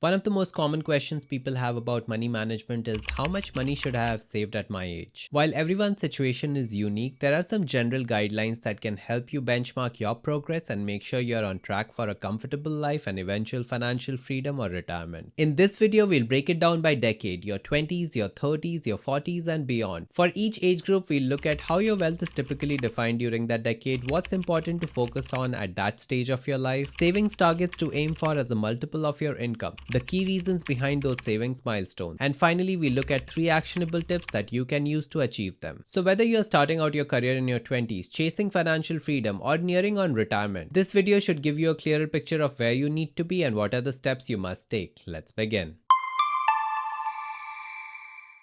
One of the most common questions people have about money management is how much money should I have saved at my age? While everyone's situation is unique, there are some general guidelines that can help you benchmark your progress and make sure you're on track for a comfortable life and eventual financial freedom or retirement. In this video, we'll break it down by decade, your 20s, your 30s, your 40s, and beyond. For each age group, we'll look at how your wealth is typically defined during that decade, what's important to focus on at that stage of your life, savings targets to aim for as a multiple of your income, the key reasons behind those savings milestones, and finally we look at 3 actionable tips that you can use to achieve them. So whether you're starting out your career in your 20s, chasing financial freedom, or nearing on retirement, this video should give you a clearer picture of where you need to be and what are the steps you must take. Let's begin.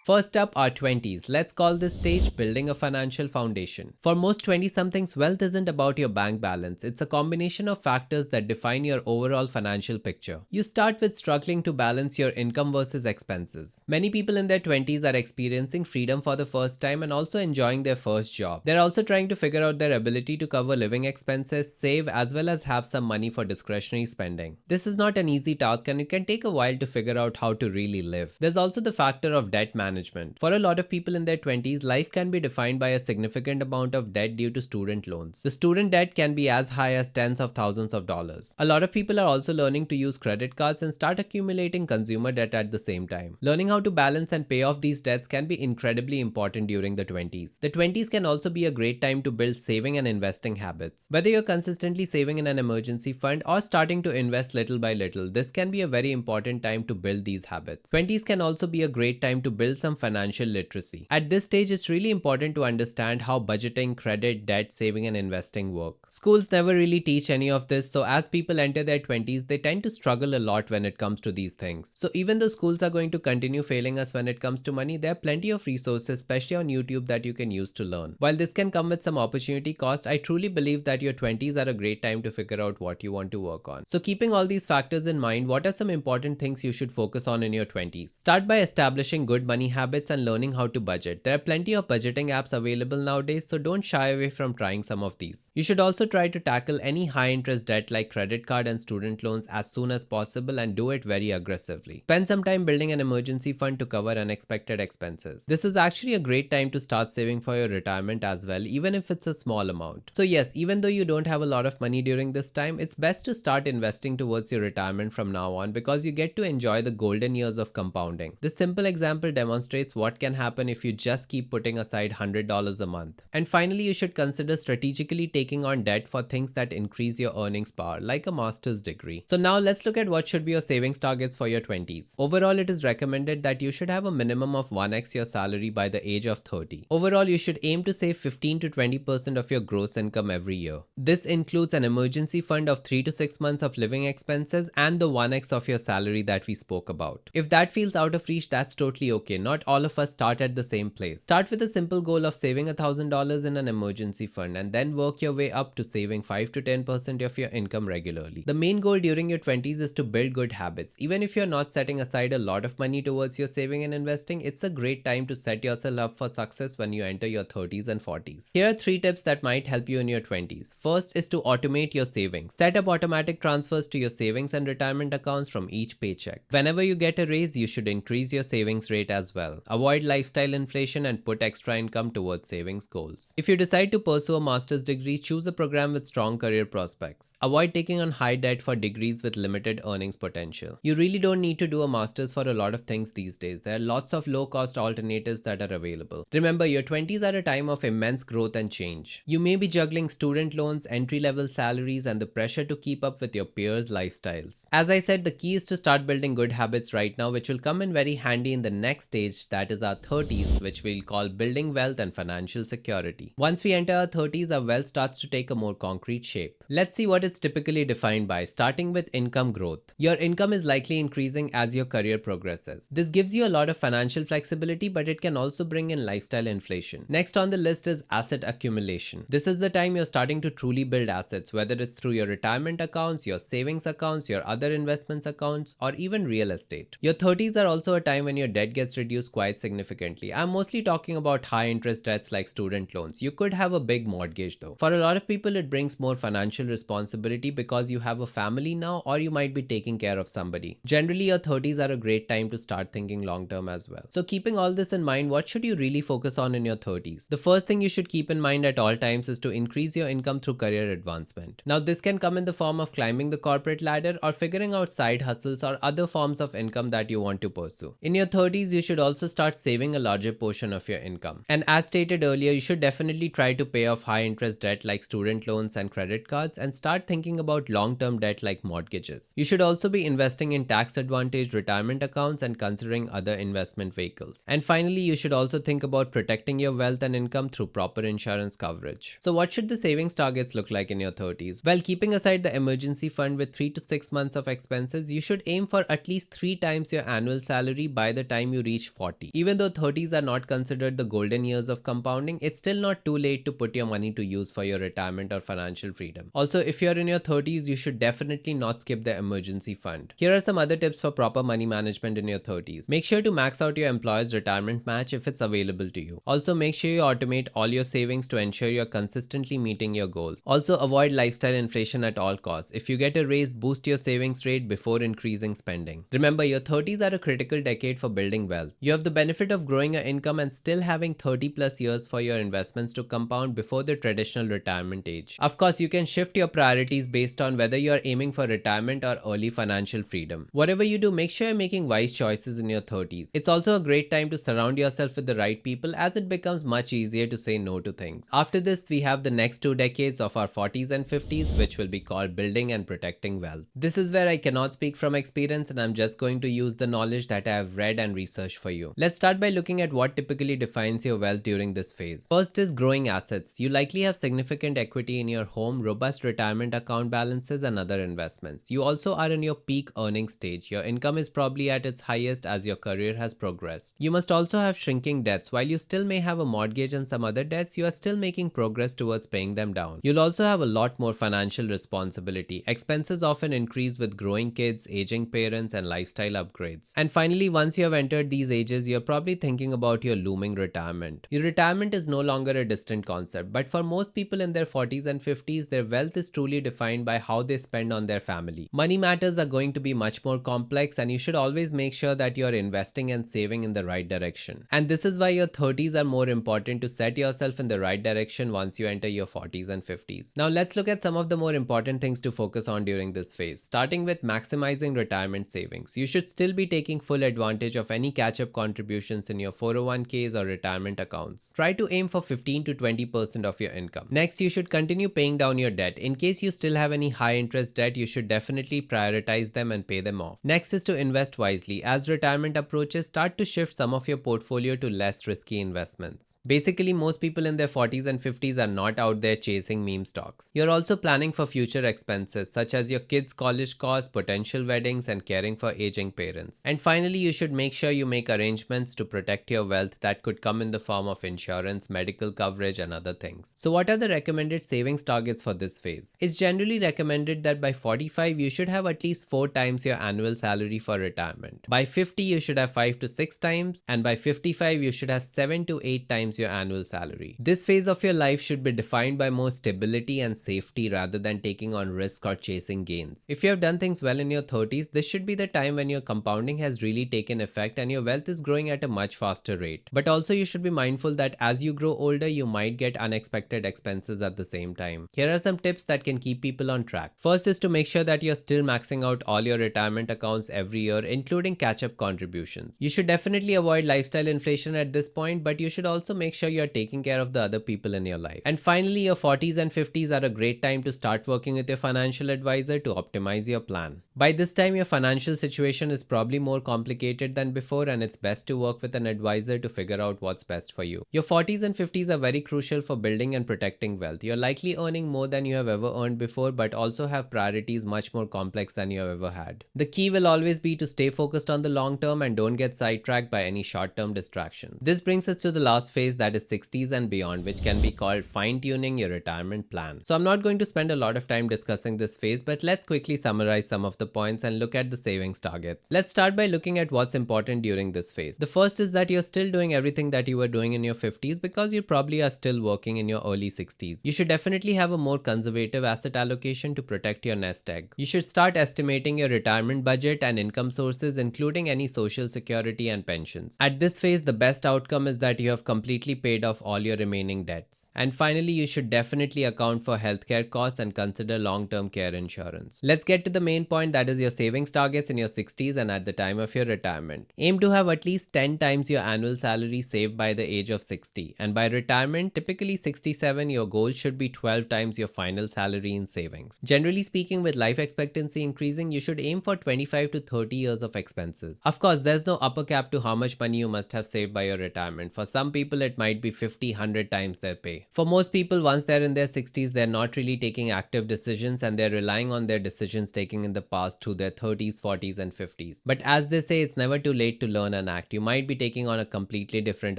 First up, our 20s. Let's call this stage building a financial foundation. For most 20 somethings, wealth isn't about your bank balance. It's a combination of factors that define your overall financial picture. You start with struggling to balance your income versus expenses. Many people in their 20s are experiencing freedom for the first time and also enjoying their first job. They're also trying to figure out their ability to cover living expenses, save, as well as have some money for discretionary spending. This is not an easy task and it can take a while to figure out how to really live. There's also the factor of debt management. For a lot of people in their 20s, life can be defined by a significant amount of debt due to student loans. The student debt can be as high as tens of thousands of dollars. A lot of people are also learning to use credit cards and start accumulating consumer debt at the same time. Learning how to balance and pay off these debts can be incredibly important during the 20s. The 20s can also be a great time to build saving and investing habits. Whether you're consistently saving in an emergency fund or starting to invest little by little, this can be a very important time to build these habits. 20s can also be a great time to build some financial literacy. At this stage, it's really important to understand how budgeting, credit, debt, saving, and investing work. Schools never really teach any of this, so as people enter their 20s, they tend to struggle a lot when it comes to these things. So even though schools are going to continue failing us when it comes to money, there are plenty of resources, especially on YouTube, that you can use to learn. While this can come with some opportunity cost, I truly believe that your 20s are a great time to figure out what you want to work on. So keeping all these factors in mind, what are some important things you should focus on in your 20s? Start by establishing good money habits and learning how to budget. There are plenty of budgeting apps available nowadays, so don't shy away from trying some of these. You should also try to tackle any high interest debt like credit card and student loans as soon as possible and do it very aggressively. Spend some time building an emergency fund to cover unexpected expenses. This is actually a great time to start saving for your retirement as well, even if it's a small amount. So yes, even though you don't have a lot of money during this time, it's best to start investing towards your retirement from now on because you get to enjoy the golden years of compounding. This simple example demonstrates what can happen if you just keep putting aside $100 a month. And finally, you should consider strategically taking on debt for things that increase your earnings power, like a master's degree. So now let's look at what should be your savings targets for your 20s. Overall, it is recommended that you should have a minimum of 1x your salary by the age of 30. Overall, you should aim to save 15 to 20% of your gross income every year. This includes an emergency fund of 3 to 6 months of living expenses and the 1x of your salary that we spoke about. If that feels out of reach, that's totally okay. Not all of us start at the same place. Start with a simple goal of saving $1,000 in an emergency fund and then work your way up to saving 5 to 10% of your income regularly. The main goal during your 20s is to build good habits. Even if you're not setting aside a lot of money towards your saving and investing, it's a great time to set yourself up for success when you enter your 30s and 40s. Here are 3 tips that might help you in your 20s. First is to automate your savings. Set up automatic transfers to your savings and retirement accounts from each paycheck. Whenever you get a raise, you should increase your savings rate as well. Avoid lifestyle inflation and put extra income towards savings goals. If you decide to pursue a master's degree, choose a program with strong career prospects. Avoid taking on high debt for degrees with limited earnings potential. You really don't need to do a master's for a lot of things these days. There are lots of low-cost alternatives that are available. Remember, your 20s are a time of immense growth and change. You may be juggling student loans, entry-level salaries, and the pressure to keep up with your peers' lifestyles. As I said, the key is to start building good habits right now, which will come in very handy in the next stage, that is our 30s, which we'll call building wealth and financial security. Once we enter our 30s, our wealth starts to take a more concrete shape. Let's see what it's typically defined by, starting with income growth. Your income is likely increasing as your career progresses. This gives you a lot of financial flexibility, but it can also bring in lifestyle inflation. Next on the list is asset accumulation. This is the time you're starting to truly build assets, whether it's through your retirement accounts, your savings accounts, your other investments accounts, or even real estate. Your 30s are also a time when your debt gets reduced reduce quite significantly. I'm mostly talking about high interest debts like student loans. You could have a big mortgage though. For a lot of people, it brings more financial responsibility because you have a family now, or you might be taking care of somebody. Generally, your 30s are a great time to start thinking long term as well. So keeping all this in mind, what should you really focus on in your 30s? The first thing you should keep in mind at all times is to increase your income through career advancement. Now, this can come in the form of climbing the corporate ladder or figuring out side hustles or other forms of income that you want to pursue. In your 30s, you should also start saving a larger portion of your income. And as stated earlier, you should definitely try to pay off high interest debt like student loans and credit cards and start thinking about long-term debt like mortgages. You should also be investing in tax advantaged retirement accounts and considering other investment vehicles. And finally, you should also think about protecting your wealth and income through proper insurance coverage. So what should the savings targets look like in your 30s? Well, keeping aside the emergency fund with 3 to 6 months of expenses, you should aim for at least 3 times your annual salary by the time you reach 40. Even though 30s are not considered the golden years of compounding, it's still not too late to put your money to use for your retirement or financial freedom. Also, if you're in your 30s, you should definitely not skip the emergency fund. Here are some other tips for proper money management in your 30s. Make sure to max out your employer's retirement match if it's available to you. Also, make sure you automate all your savings to ensure you're consistently meeting your goals. Also, avoid lifestyle inflation at all costs. If you get a raise, boost your savings rate before increasing spending. Remember, your 30s are a critical decade for building wealth. You have the benefit of growing your income and still having 30 plus years for your investments to compound before the traditional retirement age. Of course, you can shift your priorities based on whether you are aiming for retirement or early financial freedom. Whatever you do, make sure you're making wise choices in your 30s. It's also a great time to surround yourself with the right people, as it becomes much easier to say no to things. After this, we have the next 2 decades of our 40s and 50s, which will be called building and protecting wealth. This is where I cannot speak from experience, and I'm just going to use the knowledge that I have read and researched for you. Let's start by looking at what typically defines your wealth during this phase. First is growing assets. You likely have significant equity in your home, robust retirement account balances, and other investments. You also are in your peak earning stage. Your income is probably at its highest as your career has progressed. You must also have shrinking debts. While you still may have a mortgage and some other debts, you are still making progress towards paying them down. You'll also have a lot more financial responsibility. Expenses often increase with growing kids, aging parents, and lifestyle upgrades. And finally, once you have entered these ages, you're probably thinking about your looming retirement. Your retirement is no longer a distant concept, but for most people in their 40s and 50s, their wealth is truly defined by how they spend on their family. Money matters are going to be much more complex, and you should always make sure that you're investing and saving in the right direction. And this is why your 30s are more important to set yourself in the right direction once you enter your 40s and 50s. Now let's look at some of the more important things to focus on during this phase, starting with maximizing retirement savings. You should still be taking full advantage of any catch-up contributions in your 401ks or retirement accounts. Try to aim for 15 to 20% of your income. Next, you should continue paying down your debt. In case you still have any high interest debt, you should definitely prioritize them and pay them off. Next is to invest wisely. As retirement approaches, start to shift some of your portfolio to less risky investments. Basically, most people in their 40s and 50s are not out there chasing meme stocks. You're also planning for future expenses such as your kids' college costs, potential weddings, and caring for aging parents. And finally, you should make sure you make arrangements to protect your wealth that could come in the form of insurance, medical coverage, and other things. So what are the recommended savings targets for this phase? It's generally recommended that by 45, you should have at least 4 times your annual salary for retirement. By 50, you should have 5 to 6 times, and by 55, you should have 7 to 8 times your annual salary. This phase of your life should be defined by more stability and safety rather than taking on risk or chasing gains. If you have done things well in your 30s, this should be the time when your compounding has really taken effect and your wealth is growing at a much faster rate. But also you should be mindful that as you grow older, you might get unexpected expenses at the same time. Here are some tips that can keep people on track. First is to make sure that you're still maxing out all your retirement accounts every year, including catch-up contributions. You should definitely avoid lifestyle inflation at this point, but you should also make sure you're taking care of the other people in your life. And finally, your 40s and 50s are a great time to start working with your financial advisor to optimize your plan. By this time, your financial situation is probably more complicated than before, and it's best to work with an advisor to figure out what's best for you. Your 40s and 50s are very crucial for building and protecting wealth. You're likely earning more than you have ever earned before, but also have priorities much more complex than you have ever had. The key will always be to stay focused on the long term and don't get sidetracked by any short-term distraction. This brings us to the last phase, phase, that is 60s and beyond, which can be called fine-tuning your retirement plan. So I'm not going to spend a lot of time discussing this phase, but let's quickly summarize some of the points and look at the savings targets. Let's start by looking at what's important during this phase. The first is that you're still doing everything that you were doing in your 50s because you probably are still working in your early 60s. You should definitely have a more conservative asset allocation to protect your nest egg. You should start estimating your retirement budget and income sources, including any social security and pensions. At this phase, the best outcome is that you have completely paid off all your remaining debts. And finally, you should definitely account for healthcare costs and consider long-term care insurance. Let's get to the main point, that is your savings targets in your 60s and at the time of your retirement. Aim to have at least 10 times your annual salary saved by the age of 60, and by retirement, typically 67, your goal should be 12 times your final salary in savings. Generally speaking, with life expectancy increasing, you should aim for 25 to 30 years of expenses. Of course, there's no upper cap to how much money you must have saved by your retirement. For some people, it might be 50, 100 times their pay. For most people, once they're in their 60s, they're not really taking active decisions and they're relying on their decisions taken in the past through their 30s, 40s, and 50s. But as they say, it's never too late to learn and act. You might be taking on a completely different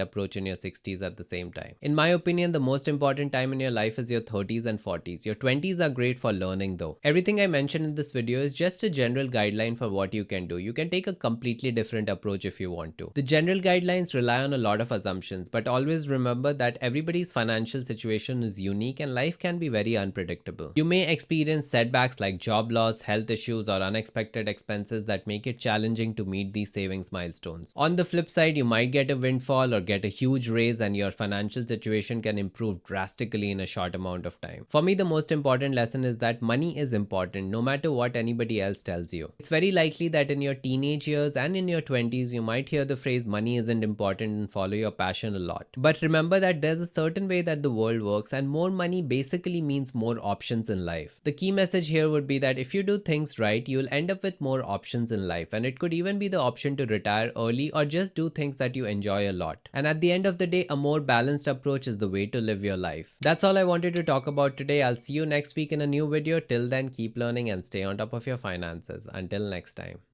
approach in your 60s at the same time. In my opinion, the most important time in your life is your 30s and 40s. Your 20s are great for learning though. Everything I mentioned in this video is just a general guideline for what you can do. You can take a completely different approach if you want to. The general guidelines rely on a lot of assumptions, but always remember that everybody's financial situation is unique and life can be very unpredictable. You may experience setbacks like job loss, health issues, or unexpected expenses that make it challenging to meet these savings milestones. On the flip side, you might get a windfall or get a huge raise and your financial situation can improve drastically in a short amount of time. For me, the most important lesson is that money is important no matter what anybody else tells you. It's very likely that in your teenage years and in your 20s, you might hear the phrase money isn't important and follow your passion a lot. But remember that there's a certain way that the world works, and more money basically means more options in life. The key message here would be that if you do things right, you'll end up with more options in life, and it could even be the option to retire early or just do things that you enjoy a lot. And at the end of the day, a more balanced approach is the way to live your life. That's all I wanted to talk about today. I'll see you next week in a new video. Till then, keep learning and stay on top of your finances. Until next time.